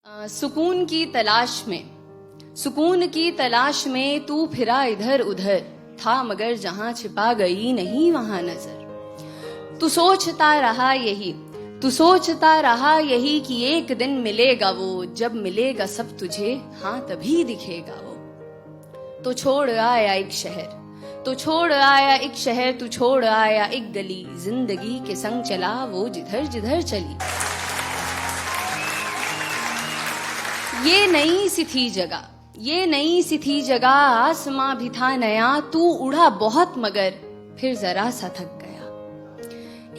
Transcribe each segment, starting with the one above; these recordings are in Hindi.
सुकून की तलाश में तू फिरा इधर उधर था, मगर जहां छिपा गई नहीं वहां नजर। तू सोचता रहा यही कि एक दिन मिलेगा वो, जब मिलेगा सब तुझे हाँ तभी दिखेगा वो। तो छोड़ आया एक शहर, तू छोड़ आया एक गली, जिंदगी के संग चला वो जिधर जिधर चली। ये नई सी थी जगह, आसमां भी था नया, तू उड़ा बहुत मगर फिर जरा सा थक गया।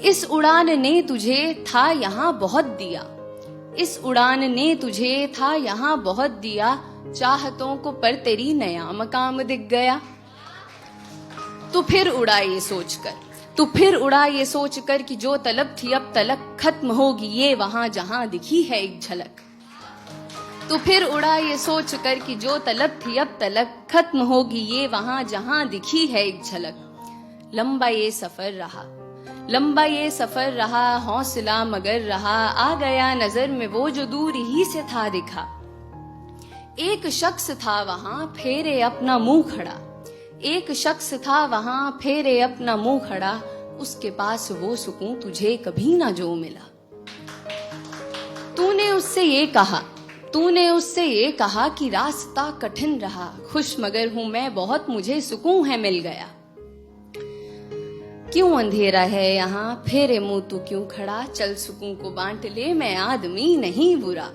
इस उड़ान ने तुझे था यहाँ बहुत दिया, चाहतों को पर तेरी नया मकाम दिख गया। तू फिर उड़ा ये सोचकर कि जो तलब थी अब तलक खत्म होगी ये वहां जहां दिखी है एक झलक। तू फिर उड़ा ये सोच कर कि जो तलब थी अब तलक खत्म होगी ये वहां जहां दिखी है एक झलक। लंबा ये सफर रहा, हौसला मगर रहा, आ गया नजर में वो जो दूर ही से था दिखा। एक शख्स था वहां फेरे अपना मुंह खड़ा, उसके पास वो सुकून तुझे कभी ना जो मिला। तूने उससे ये कहा कि रास्ता कठिन रहा, खुश मगर हूं मैं बहुत, मुझे सुकून है मिल गया। क्यों अंधेरा है यहाँ, फेरे मुंह तू क्यों खड़ा, चल सुकून को बांट ले, मैं आदमी नहीं बुरा।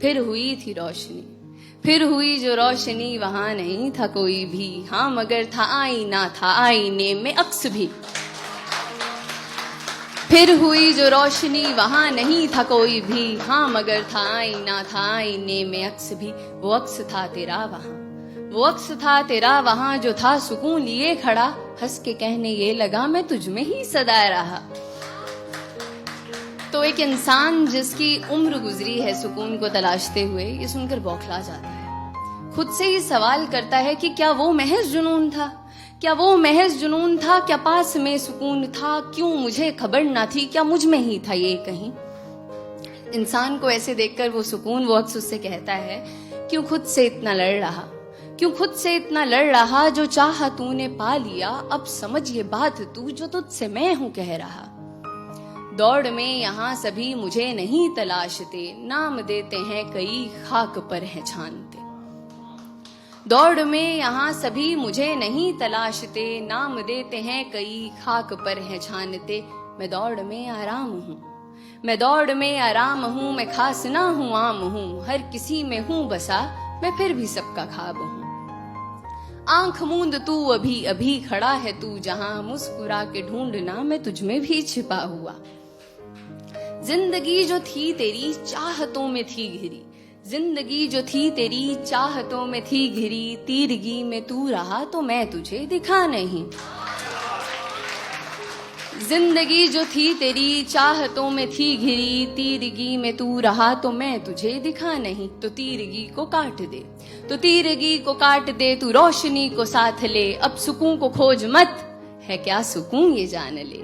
फिर हुई जो रोशनी, वहां नहीं था कोई भी, हाँ मगर था आईना, था आईने में अक्स भी। फिर हुई जो रोशनी, वहां नहीं था कोई भी, हाँ मगर था आईना, था आईने में अक्स भी। वो अक्स था तेरा वहां जो था सुकून लिए खड़ा, हंस के कहने ये लगा मैं तुझ में ही सदा रहा। तो एक इंसान जिसकी उम्र गुजरी है सुकून को तलाशते हुए, ये सुनकर बौखला जाता है। खुद से ही सवाल करता है कि क्या वो महज जुनून था, क्या पास में सुकून था, क्यों मुझे खबर ना थी, क्या मुझ में ही था ये कहीं। इंसान को ऐसे देखकर वो सुकून वो अक्स उससे कहता है, क्यों खुद से इतना लड़ रहा, जो चाहा तूने पा लिया, अब समझ ये बात तू जो तुझसे मैं हूं कह रहा। दौड़ में यहाँ सभी मुझे नहीं तलाशते, नाम देते हैं कई खाक पर है छानते। दौड़ में यहाँ सभी मुझे नहीं तलाशते, नाम देते हैं कई खाक पर है छानते। मैं दौड़ में आराम हूँ, मैं खास ना हूँ आम हूँ, हर किसी में हूँ बसा, मैं फिर भी सबका ख्वाब हूँ। आंख मूंद तू अभी खड़ा है तू जहां, मुस्कुरा के ढूंढना मैं तुझ में भी छिपा हुआ। जिंदगी जो थी तेरी चाहतों में थी घिरी, तीरगी में तू रहा तो मैं तुझे दिखा नहीं। जिंदगी जो थी तेरी चाहतों में थी घिरी, तीरगी में तू रहा तो मैं तुझे दिखा नहीं। तो तीरगी को काट दे तू रोशनी को साथ ले, अब सुकून को खोज मत, है क्या सुकून ये जान ले।